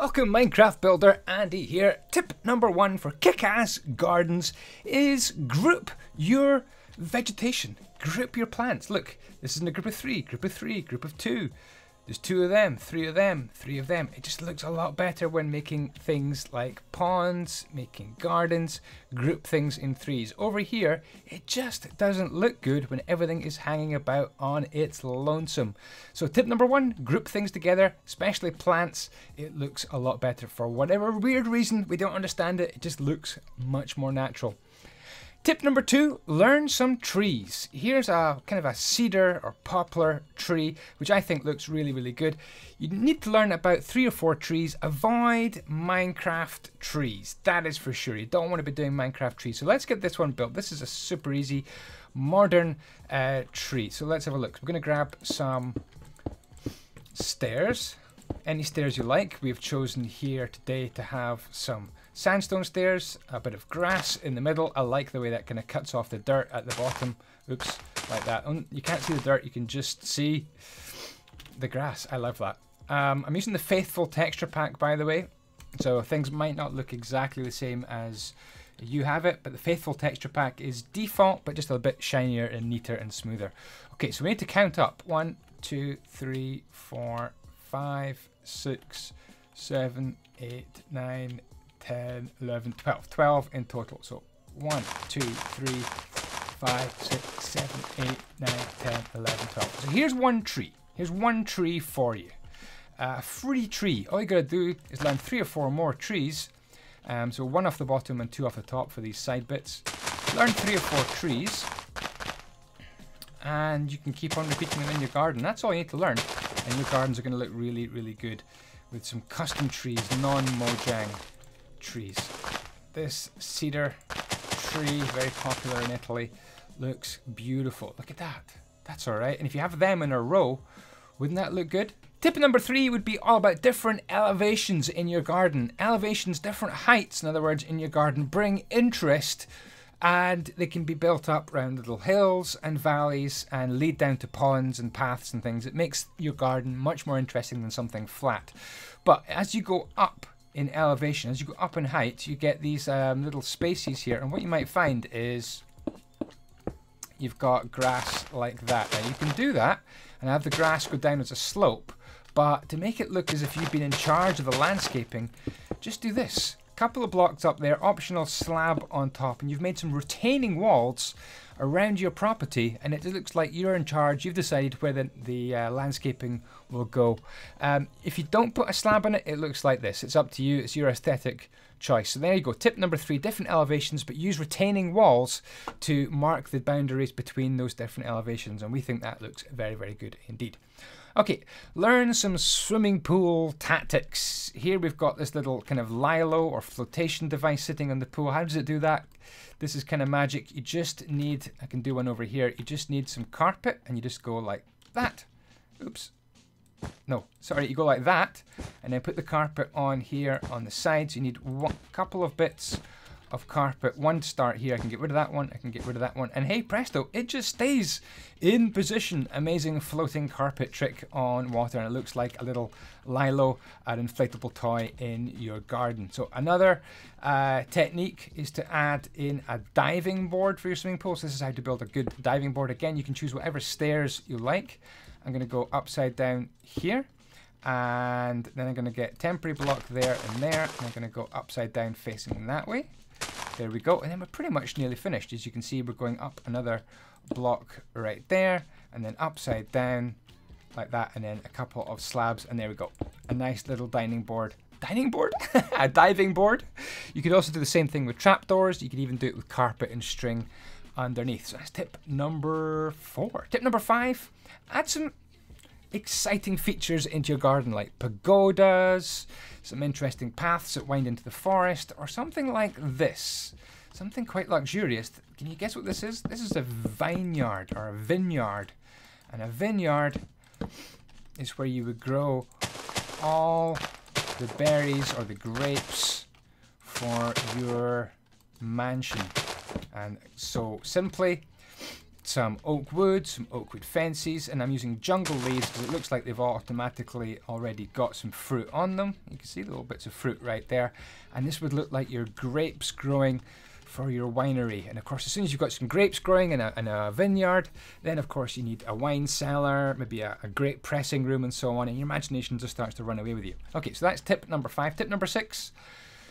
Welcome Minecraft Builder, Andy here. Tip number 1 for kick-ass gardens is group your vegetation. Group your plants. Look, this is in a group of 3, group of 3, group of 2. There's 2 of them, 3 of them, 3 of them. It just looks a lot better when making things like ponds, making gardens, group things in 3s. Over here, it just doesn't look good when everything is hanging about on its lonesome. So tip number 1, group things together, especially plants. It looks a lot better. For whatever weird reason, we don't understand it, it just looks much more natural. Tip number 2, learn some trees. Here's a kind of a cedar or poplar tree, which I think looks really, really good. You need to learn about 3 or 4 trees. Avoid Minecraft trees. That is for sure. You don't want to be doing Minecraft trees. So let's get this one built. This is a super easy modern tree. So let's have a look. We're going to grab some stairs. Any stairs you like. We've chosen here today to have some sandstone stairs, a bit of grass in the middle. I like the way that kind of cuts off the dirt at the bottom. Oops, like that. You can't see the dirt, you can just see the grass. I love that. I'm using the Faithful texture pack, by the way, so things might not look exactly the same as you have it, but the Faithful texture pack is default, but just a bit shinier and neater and smoother. Okay, so we need to count up. 1, 2, 3, 4, 5, 6, 7, 8, 9, 10, 11, 12. 12 in total. So 1, 2, 3, 5, 6, 7, 8, 9, 10, 11, 12. So here's one tree. Here's one tree for you. A free tree. All you gotta do is learn 3 or 4 more trees. So 1 off the bottom and 2 off the top for these side bits. Learn 3 or 4 trees. And you can keep on repeating them in your garden. That's all you need to learn. And your gardens are gonna look really, really good with some custom trees, non-Mojang trees. This cedar tree, very popular in Italy, looks beautiful. Look at that. That's all right. And if you have them in a row, wouldn't that look good? Tip number 3 would be all about different elevations in your garden. Elevations, different heights, in other words, in your garden, bring interest, and they can be built up around little hills and valleys and lead down to ponds and paths and things. It makes your garden much more interesting than something flat. But as you go up in elevation, as you go up in height, you get these little spaces here, and what you might find is you've got grass like that. Now you can do that and have the grass go down as a slope, but to make it look as if you've been in charge of the landscaping, just do this. Couple of blocks up there, optional slab on top, and you've made some retaining walls around your property, and it looks like you're in charge. You've decided where the landscaping will go. If you don't put a slab on it, it looks like this. It's up to you. It's your aesthetic choice. So there you go. Tip number 3, different elevations, but use retaining walls to mark the boundaries between those different elevations, and we think that looks very, very good indeed. Okay, learn some swimming pool tactics. Here we've got this little kind of lilo or flotation device sitting on the pool. How does it do that? This is kind of magic. You just need, I can do one over here, you just need some carpet and you just go like that. Oops. No, sorry, you go like that and then put the carpet on here on the sides. You need a couple of bits of carpet. One to start here. I can get rid of that one, I can get rid of that one, and hey presto, it just stays in position. Amazing floating carpet trick on water, and it looks like a little lilo, an inflatable toy in your garden. So another technique is to add in a diving board for your swimming pool. So this is how to build a good diving board. Again, you can choose whatever stairs you like. I'm going to go upside down here, and then I'm going to get temporary block there and there, and I'm going to go upside down facing that way. There we go, and then we're pretty much nearly finished. As you can see, we're going up another block right there, and then upside down like that, and then a couple of slabs, and there we go. A nice little dining board. Dining board? A diving board. You could also do the same thing with trapdoors. You could even do it with carpet and string underneath. So that's tip number 4. Tip number 5, add some exciting features into your garden, like pagodas, some interesting paths that wind into the forest, or something like this. Something quite luxurious. Can you guess what this is? This is a vineyard or a vineyard. And a vineyard is where you would grow all the berries or the grapes for your mansion. And so simply some oak wood, some oak wood fences, and I'm using jungle leaves because it looks like they've automatically already got some fruit on them. You can see little bits of fruit right there, and this would look like your grapes growing for your winery. And of course, as soon as you've got some grapes growing in a vineyard, then of course you need a wine cellar, maybe a grape pressing room and so on, and your imagination just starts to run away with you. Okay, so that's tip number 5. Tip number 6.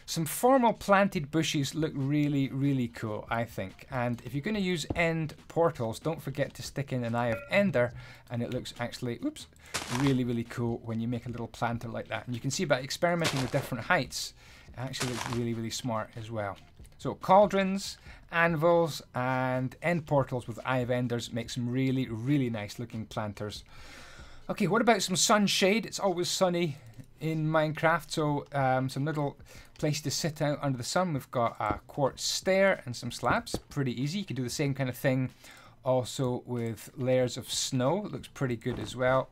Some formal planted bushes look really, really cool, I think. And if you're going to use end portals, don't forget to stick in an Eye of Ender, and it looks actually, oops, really, really cool when you make a little planter like that. And you can see by experimenting with different heights, it actually looks really, really smart as well. So cauldrons, anvils, and end portals with Eye of Enders make some really, really nice looking planters. Okay, what about some sunshade? It's always sunny in Minecraft, so some little place to sit out under the sun. We've got a quartz stair and some slabs. Pretty easy. You can do the same kind of thing also with layers of snow. It looks pretty good as well.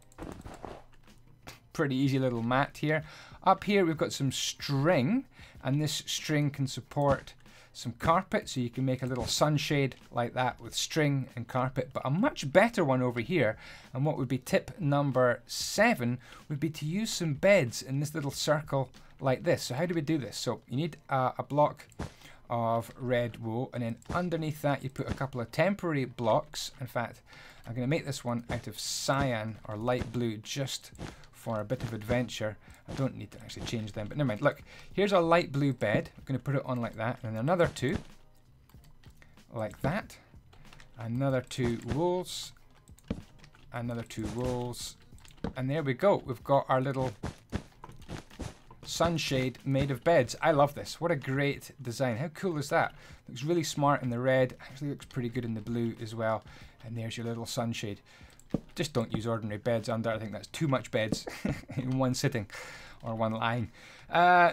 Pretty easy little mat here. Up here we've got some string, and this string can support some carpet, so you can make a little sunshade like that with string and carpet. But a much better one over here, and what would be tip number 7, would be to use some beds in this little circle like this. So how do we do this? So you need a block of red wool, and then underneath that you put a couple of temporary blocks. In fact, I'm going to make this one out of cyan or light blue just for a bit of adventure. I don't need to actually change them, but never mind. Look, here's a light blue bed. I'm going to put it on like that, and another 2 like that, another 2 wools, another 2 wools, and there we go. We've got our little sunshade made of beds. I love this. What a great design. How cool is that? Looks really smart in the red. Actually looks pretty good in the blue as well. And there's your little sunshade. Just don't use ordinary beds under. I think that's too much beds in one sitting or one lying.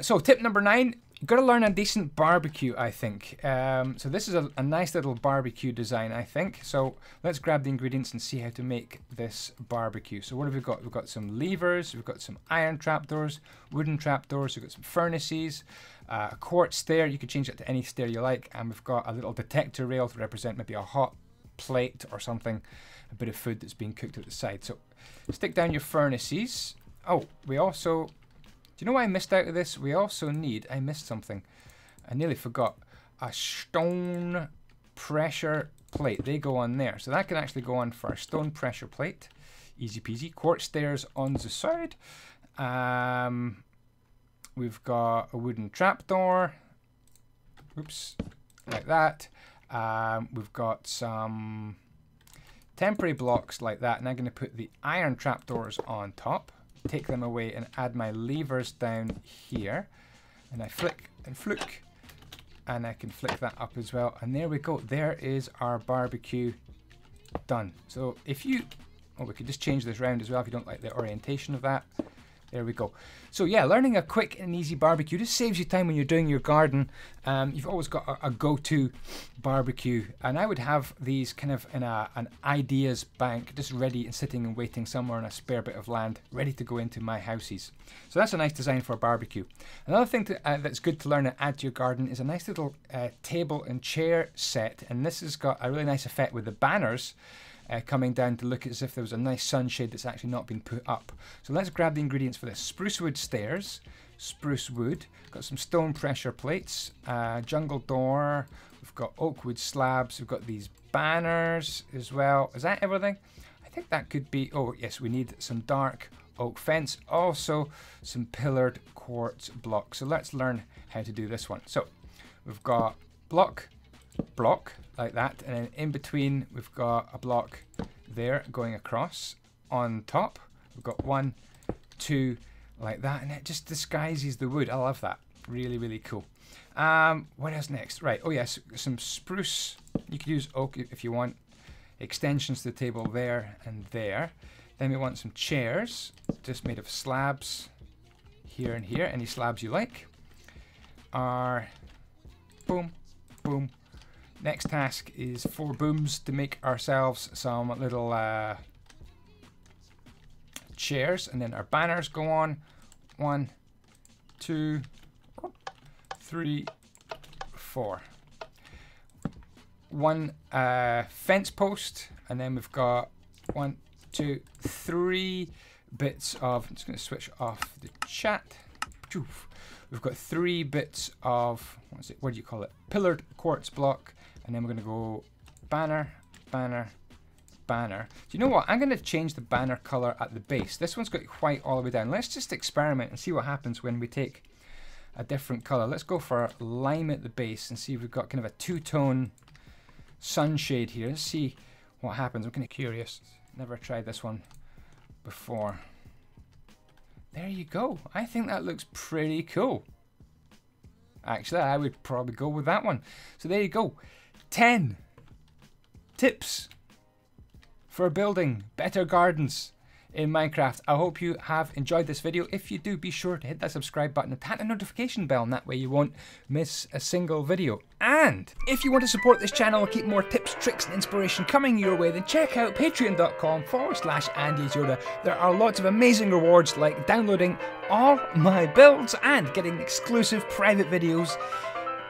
So tip number 9, you've got to learn a decent barbecue, I think. So this is a nice little barbecue design, I think. So let's grab the ingredients and see how to make this barbecue. So what have we got? We've got some levers, we've got some iron trapdoors, wooden trapdoors, we've got some furnaces, a quartz stair. You could change it to any stair you like. And we've got a little detector rail to represent maybe a hot plate or something, a bit of food that's being cooked at the side. So stick down your furnaces. Oh, we also, do you know why I missed out of this? We also need, I missed something. I nearly forgot. A stone pressure plate. They go on there. So that can actually go on for a stone pressure plate. Easy peasy. Quartz stairs on the side. We've got a wooden trapdoor. Oops. Like that. We've got some temporary blocks like that, and I'm going to put the iron trapdoors on top, take them away and add my levers down here, and I flick and fluke, and I can flick that up as well, and there we go. There is our barbecue done. So if you, oh, we could just change this round as well if you don't like the orientation of that. There we go. So yeah, learning a quick and easy barbecue just saves you time when you're doing your garden. You've always got a go-to barbecue, and I would have these kind of in an ideas bank, just ready and sitting and waiting somewhere on a spare bit of land, ready to go into my houses. So that's a nice design for a barbecue. Another thing that's good to learn and add to your garden is a nice little table and chair set, and this has got a really nice effect with the banners coming down to look as if there was a nice sunshade that's actually not been put up. So let's grab the ingredients for this. Spruce wood stairs, spruce wood, got some stone pressure plates, jungle door, we've got oak wood slabs, we've got these banners as well. Is that everything? I think that could be, oh yes, we need some dark oak fence, also some pillared quartz blocks. So let's learn how to do this one. So we've got block, like that, and then in between we've got a block there going across. On top we've got 1, 2 like that, and it just disguises the wood. I love that. Really, really cool. What else next? Right, oh yes, some spruce. You could use oak if you want. Extensions to the table there and there. Then we want some chairs just made of slabs here and here, any slabs you like. Our boom, boom. Next task is 4 booms to make ourselves some little chairs, and then our banners go on. 1, 2, 3, 4. one fence post, and then we've got 1, 2, 3 bits of, I'm just going to switch off the chat. We've got 3 bits of, what do you call it? Pillared quartz block, and then we're going to go banner, banner, banner. Do you know what? I'm going to change the banner color at the base. This one's got white all the way down. Let's just experiment and see what happens when we take a different color. Let's go for lime at the base and see if we've got kind of a two-tone sunshade here. Let's see what happens. I'm kind of curious. Never tried this one before. There you go. I think that looks pretty cool. Actually, I would probably go with that one. So there you go. 10 tips for building better gardens in Minecraft. I hope you have enjoyed this video. If you do, be sure to hit that subscribe button and tap the notification bell, and that way you won't miss a single video. And if you want to support this channel and keep more tips, tricks and inspiration coming your way, then check out patreon.com/andyisyoda. There are lots of amazing rewards like downloading all my builds and getting exclusive private videos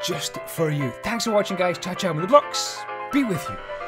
just for you. Thanks for watching, guys. Ciao ciao, with the blocks be with you.